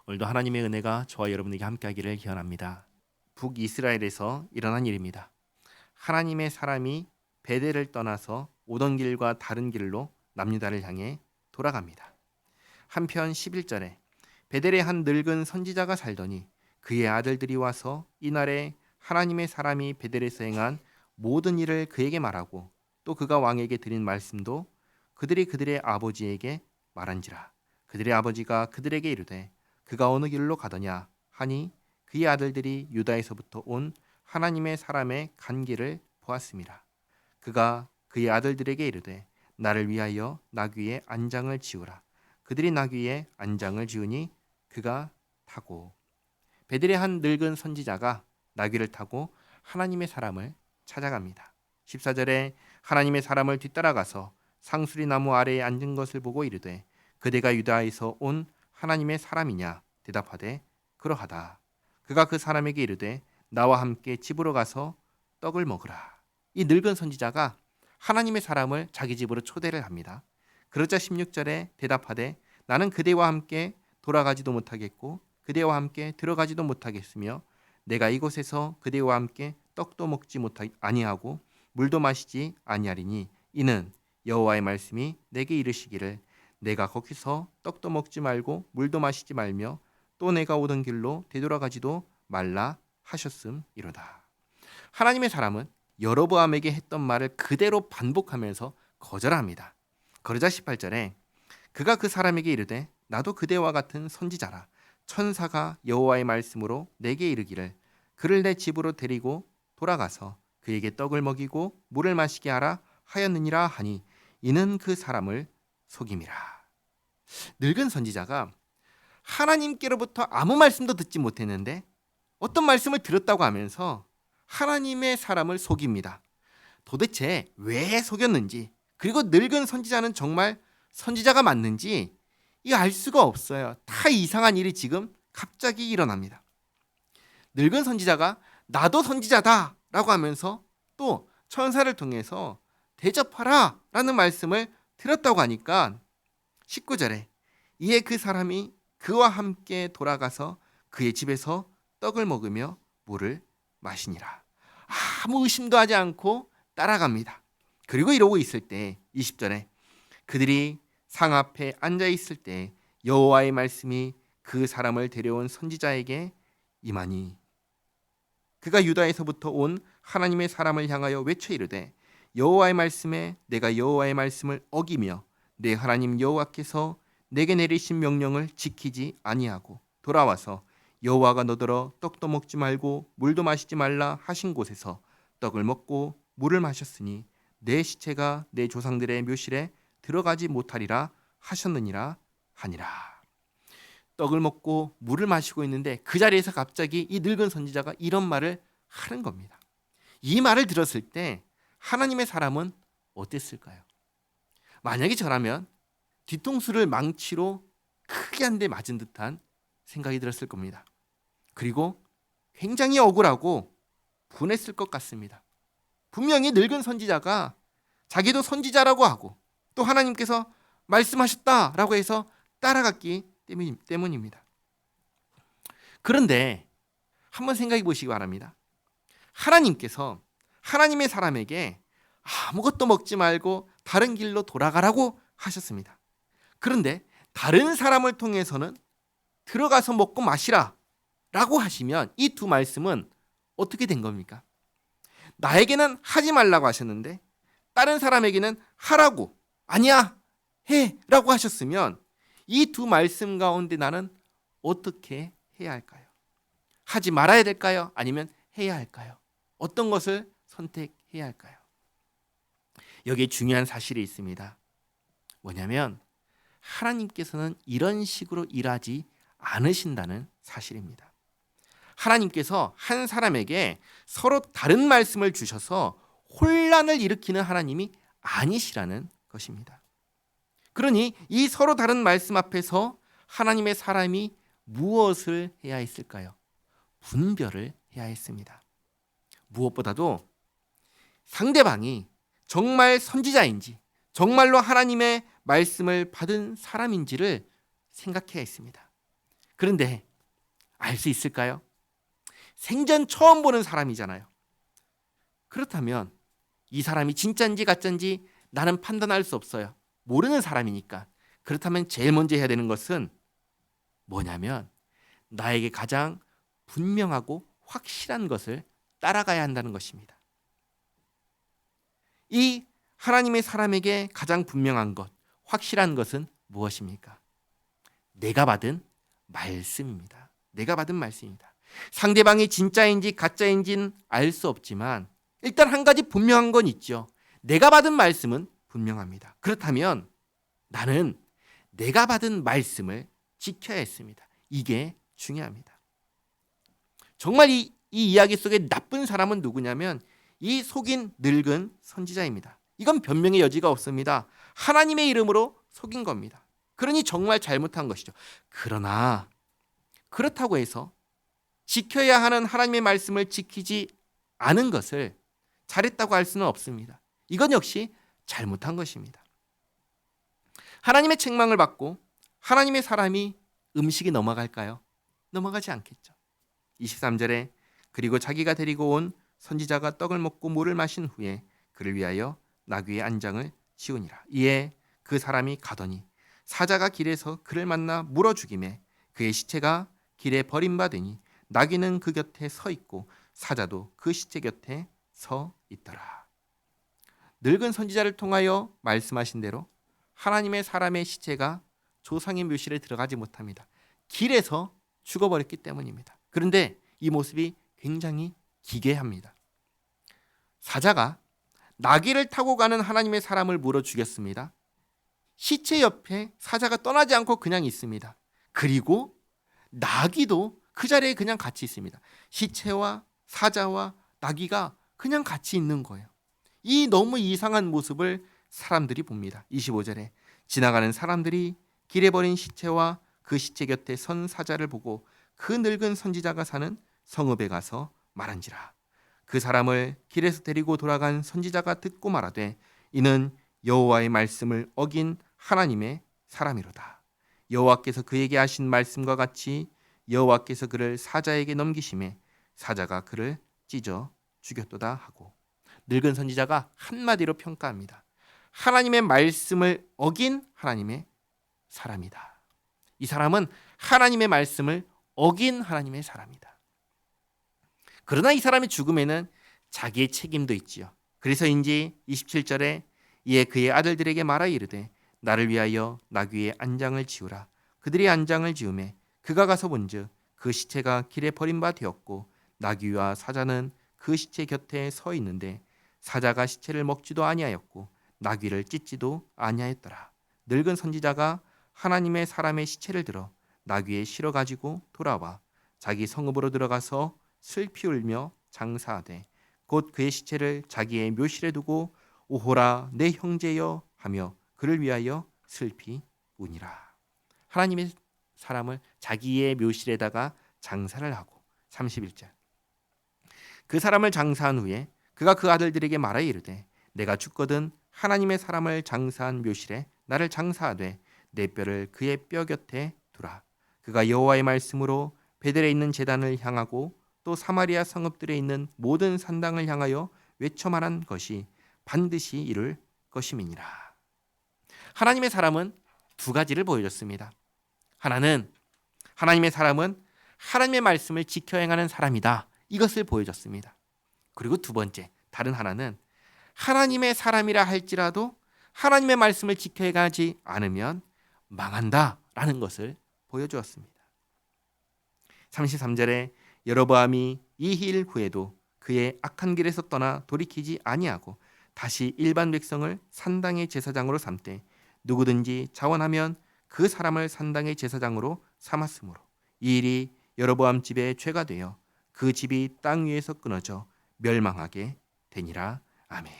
오늘도 하나님의 은혜가 저와 여러분에게 함께하기를 기원합니다. 북이스라엘에서 일어난 일입니다. 하나님의 사람이 베델을 떠나서 오던 길과 다른 길로 남유다를 향해 돌아갑니다. 한편 11절에 베델에 한 늙은 선지자가 살더니 그의 아들들이 와서 이날에 하나님의 사람이 베델에서 행한 모든 일을 그에게 말하고 또 그가 왕에게 드린 말씀도 그들이 그들의 아버지에게 말한지라. 그들의 아버지가 그들에게 이르되 그가 어느 길로 가더냐 하니 그의 아들들이 유다에서부터 온 하나님의 사람의 간 길을 보았습니다. 그가 그의 아들들에게 이르되 나를 위하여 나귀의 안장을 지우라. 그들이 나귀의 안장을 지으니 그가 타고 베델의 한 늙은 선지자가 나귀를 타고 하나님의 사람을 찾아갑니다. 14절에 하나님의 사람을 뒤따라가서 상수리 나무 아래에 앉은 것을 보고 이르되 그대가 유다에서 온 하나님의 사람이냐 대답하되 그러하다. 그가 그 사람에게 이르되 나와 함께 집으로 가서 떡을 먹으라. 이 늙은 선지자가 하나님의 사람을 자기 집으로 초대를 합니다. 그러자 16절에 대답하되 나는 그대와 함께 돌아가지도 못하겠고 그대와 함께 들어가지도 못하겠으며 내가 이곳에서 그대와 함께 떡도 먹지 아니하고 물도 마시지 아니하리니 이는 여호와의 말씀이 내게 이르시기를 내가 거기서 떡도 먹지 말고 물도 마시지 말며 또 내가 오던 길로 되돌아가지도 말라 하셨음이로다. 하나님의 사람은 여로보암에게 했던 말을 그대로 반복하면서 거절합니다. 그러자 18절에 그가 그 사람에게 이르되 나도 그대와 같은 선지자라. 천사가 여호와의 말씀으로 내게 이르기를 그를 내 집으로 데리고 돌아가서 그에게 떡을 먹이고 물을 마시게 하라 하였느니라 하니 이는 그 사람을 속임이라. 늙은 선지자가 하나님께로부터 아무 말씀도 듣지 못했는데 어떤 말씀을 들었다고 하면서 하나님의 사람을 속입니다. 도대체 왜 속였는지 그리고 늙은 선지자는 정말 선지자가 맞는지 이거 알 수가 없어요. 다 이상한 일이 지금 갑자기 일어납니다. 늙은 선지자가 나도 선지자다 라고 하면서 또 천사를 통해서 대접하라 라는 말씀을 들었다고 하니까 19절에 이에 그 사람이 그와 함께 돌아가서 그의 집에서 떡을 먹으며 물을 마시니라. 아무 의심도 하지 않고 따라갑니다. 그리고 이러고 있을 때 20절에 그들이 상 앞에 앉아 있을 때 여호와의 말씀이 그 사람을 데려온 선지자에게 임하니 그가 유다에서부터 온 하나님의 사람을 향하여 외쳐 이르되 여호와의 말씀에 내가 여호와의 말씀을 어기며 내 하나님 여호와께서 내게 내리신 명령을 지키지 아니하고 돌아와서 여호와가 너더러 떡도 먹지 말고 물도 마시지 말라 하신 곳에서 떡을 먹고 물을 마셨으니 내 시체가 내 조상들의 묘실에 들어가지 못하리라 하셨느니라 하니라. 떡을 먹고 물을 마시고 있는데 그 자리에서 갑자기 이 늙은 선지자가 이런 말을 하는 겁니다. 이 말을 들었을 때 하나님의 사람은 어땠을까요? 만약에 저라면 뒤통수를 망치로 크게 한 대 맞은 듯한 생각이 들었을 겁니다. 그리고 굉장히 억울하고 분했을 것 같습니다. 분명히 늙은 선지자가 자기도 선지자라고 하고 또 하나님께서 말씀하셨다라고 해서 따라갔기 때문입니다. 그런데 한번 생각해 보시기 바랍니다. 하나님께서 하나님의 사람에게 아무것도 먹지 말고 다른 길로 돌아가라고 하셨습니다. 그런데 다른 사람을 통해서는 들어가서 먹고 마시라 라고 하시면 이 두 말씀은 어떻게 된 겁니까? 나에게는 하지 말라고 하셨는데 다른 사람에게는 하라고 아니야 해 라고 하셨으면 이 두 말씀 가운데 나는 어떻게 해야 할까요? 하지 말아야 될까요? 아니면 해야 할까요? 어떤 것을 선택해야 할까요? 여기에 중요한 사실이 있습니다. 뭐냐면 하나님께서는 이런 식으로 일하지 않으신다는 사실입니다. 하나님께서 한 사람에게 서로 다른 말씀을 주셔서 혼란을 일으키는 하나님이 아니시라는 것입니다. 그러니 이 서로 다른 말씀 앞에서 하나님의 사람이 무엇을 해야 했을까요? 분별을 해야 했습니다. 무엇보다도 상대방이 정말 선지자인지 정말로 하나님의 말씀을 받은 사람인지를 생각해야 했습니다. 그런데 알 수 있을까요? 생전 처음 보는 사람이잖아요. 그렇다면 이 사람이 진짜인지 가짜인지 나는 판단할 수 없어요. 모르는 사람이니까. 그렇다면 제일 먼저 해야 되는 것은 뭐냐면 나에게 가장 분명하고 확실한 것을 따라가야 한다는 것입니다. 이 하나님의 사람에게 가장 분명한 것, 확실한 것은 무엇입니까? 내가 받은 말씀입니다. 내가 받은 말씀입니다. 상대방이 진짜인지 가짜인지는 알 수 없지만 일단 한 가지 분명한 건 있죠. 내가 받은 말씀은 분명합니다. 그렇다면 나는 내가 받은 말씀을 지켜야 했습니다. 이게 중요합니다. 정말 이 이야기 속에 나쁜 사람은 누구냐면 이 속인 늙은 선지자입니다. 이건 변명의 여지가 없습니다. 하나님의 이름으로 속인 겁니다. 그러니 정말 잘못한 것이죠. 그러나 그렇다고 해서 지켜야 하는 하나님의 말씀을 지키지 않은 것을 잘했다고 할 수는 없습니다. 이건 역시 잘못한 것입니다. 하나님의 책망을 받고 하나님의 사람이 음식이 넘어갈까요? 넘어가지 않겠죠. 23절에 그리고 자기가 데리고 온 선지자가 떡을 먹고 물을 마신 후에 그를 위하여 나귀의 안장을 지우니라. 이에 그 사람이 가더니 사자가 길에서 그를 만나 물어 죽이매 그의 시체가 길에 버림받으니 나귀는 그 곁에 서 있고 사자도 그 시체 곁에 서 있더라. 늙은 선지자를 통하여 말씀하신 대로 하나님의 사람의 시체가 조상의 묘실에 들어가지 못합니다. 길에서 죽어버렸기 때문입니다. 그런데 이 모습이 굉장히 기괴합니다. 사자가 나귀를 타고 가는 하나님의 사람을 물어 죽였습니다. 시체 옆에 사자가 떠나지 않고 그냥 있습니다. 그리고 나귀도 그 자리에 그냥 같이 있습니다. 시체와 사자와 나귀가 그냥 같이 있는 거예요. 이 너무 이상한 모습을 사람들이 봅니다. 25절에 지나가는 사람들이 길에 버린 시체와 그 시체 곁에 선 사자를 보고 그 늙은 선지자가 사는 성읍에 가서 말한지라. 그 사람을 길에서 데리고 돌아간 선지자가 듣고 말하되 이는 여호와의 말씀을 어긴 하나님의 사람이로다. 여호와께서 그에게 하신 말씀과 같이 여호와께서 그를 사자에게 넘기심에 사자가 그를 찢어 죽였도다 하고 늙은 선지자가 한마디로 평가합니다. 하나님의 말씀을 어긴 하나님의 사람이다. 이 사람은 하나님의 말씀을 어긴 하나님의 사람이다. 그러나 이 사람의 죽음에는 자기의 책임도 있지요. 그래서인지 27절에 이에 그의 아들들에게 말하 이르되 나를 위하여 나귀의 안장을 지우라. 그들이 안장을 지우매 그가 가서 본즉 그 시체가 길에 버림바 되었고 나귀와 사자는 그 시체 곁에 서 있는데 사자가 시체를 먹지도 아니하였고 나귀를 찢지도 아니하였더라. 늙은 선지자가 하나님의 사람의 시체를 들어 나귀에 실어 가지고 돌아와 자기 성읍으로 들어가서 슬피 울며 장사하되 곧 그의 시체를 자기의 묘실에 두고 오호라 내 형제여 하며 그를 위하여 슬피 우니라. 하나님의 사람을 자기의 묘실에다가 장사를 하고 31절 그 사람을 장사한 후에 그가 그 아들들에게 말하 이르되 내가 죽거든 하나님의 사람을 장사한 묘실에 나를 장사하되 내 뼈를 그의 뼈 곁에 두라. 그가 여호와의 말씀으로 베델에 있는 제단을 향하고 또 사마리아 성읍들에 있는 모든 산당을 향하여 외쳐 말한 것이 반드시 이룰 것임이니라. 하나님의 사람은 두 가지를 보여줬습니다. 하나는 하나님의 사람은 하나님의 말씀을 지켜 행하는 사람이다. 이것을 보여줬습니다. 그리고 두 번째, 다른 하나는 하나님의 사람이라 할지라도 하나님의 말씀을 지켜 행하지 않으면 망한다라는 것을 보여주었습니다. 33절에 여로보암이 이 일 후에도 그의 악한 길에서 떠나 돌이키지 아니하고 다시 일반 백성을 산당의 제사장으로 삼되 누구든지 자원하면 그 사람을 산당의 제사장으로 삼았으므로 이 일이 여로보암 집의 죄가 되어 그 집이 땅 위에서 끊어져 멸망하게 되니라. 아멘.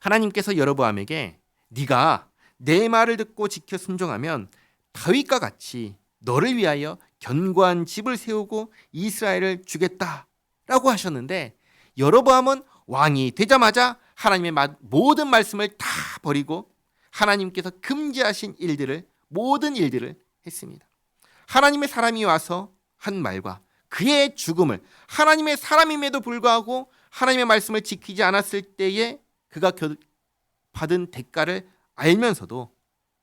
하나님께서 여로보암에게 네가 내 말을 듣고 지켜 순종하면 다윗과 같이 너를 위하여 견고한 집을 세우고 이스라엘을 주겠다라고 하셨는데 여로보암은 왕이 되자마자 하나님의 모든 말씀을 다 버리고 하나님께서 금지하신 일들을 모든 일들을 했습니다. 하나님의 사람이 와서 한 말과 그의 죽음을, 하나님의 사람임에도 불구하고 하나님의 말씀을 지키지 않았을 때에 그가 받은 대가를 알면서도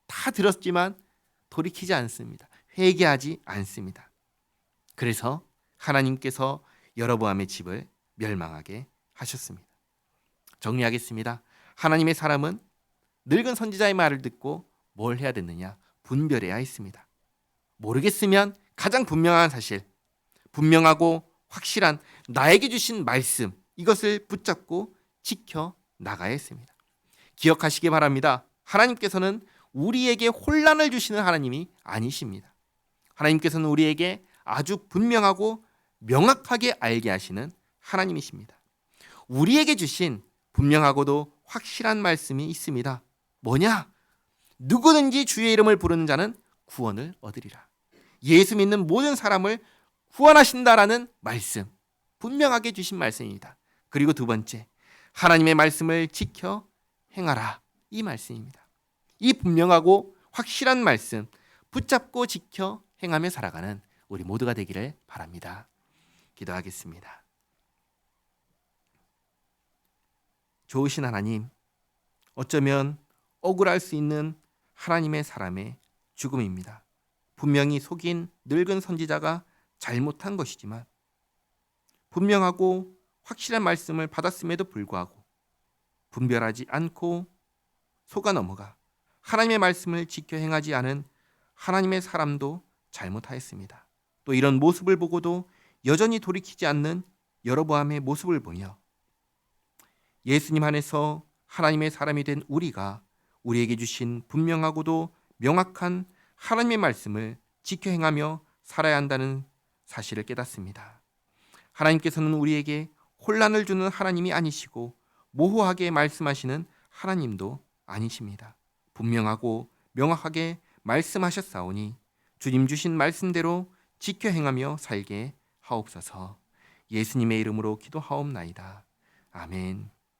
다 들었지만 돌이키지 않습니다. 회개하지 않습니다. 그래서 하나님께서 여로보암의 집을 멸망하게 하셨습니다. 정리하겠습니다. 하나님의 사람은 늙은 선지자의 말을 듣고 뭘 해야 됐느냐? 분별해야 했습니다. 모르겠으면 가장 분명한 사실, 분명하고 확실한 나에게 주신 말씀, 이것을 붙잡고 지켜 나가야 했습니다. 기억하시기 바랍니다. 하나님께서는 우리에게 혼란을 주시는 하나님이 아니십니다. 하나님께서는 우리에게 아주 분명하고 명확하게 알게 하시는 하나님이십니다. 우리에게 주신 분명하고도 확실한 말씀이 있습니다. 뭐냐? 누구든지 주의 이름을 부르는 자는 구원을 얻으리라. 예수 믿는 모든 사람을 구원하신다라는 말씀, 분명하게 주신 말씀입니다. 그리고 두 번째, 하나님의 말씀을 지켜 행하라, 이 말씀입니다. 이 분명하고 확실한 말씀 붙잡고 지켜 행하며 살아가는 우리 모두가 되기를 바랍니다. 기도하겠습니다. 좋으신 하나님, 어쩌면 억울할 수 있는 하나님의 사람의 죽음입니다. 분명히 속인 늙은 선지자가 잘못한 것이지만 분명하고 확실한 말씀을 받았음에도 불구하고 분별하지 않고 속아 넘어가 하나님의 말씀을 지켜 행하지 않은 하나님의 사람도 잘못하였습니다. 또 이런 모습을 보고도 여전히 돌이키지 않는 여로보암의 모습을 보며 예수님 안에서 하나님의 사람이 된 우리가 우리에게 주신 분명하고도 명확한 하나님의 말씀을 지켜 행하며 살아야 한다는 사실을 깨닫습니다. 하나님께서는 우리에게 혼란을 주는 하나님이 아니시고 모호하게 말씀하시는 하나님도 아니십니다. 분명하고 명확하게 말씀하셨사오니 주님 주신 말씀대로 지켜 행하며 살게 하옵소서. 예수님의 이름으로 기도하옵나이다. 아멘.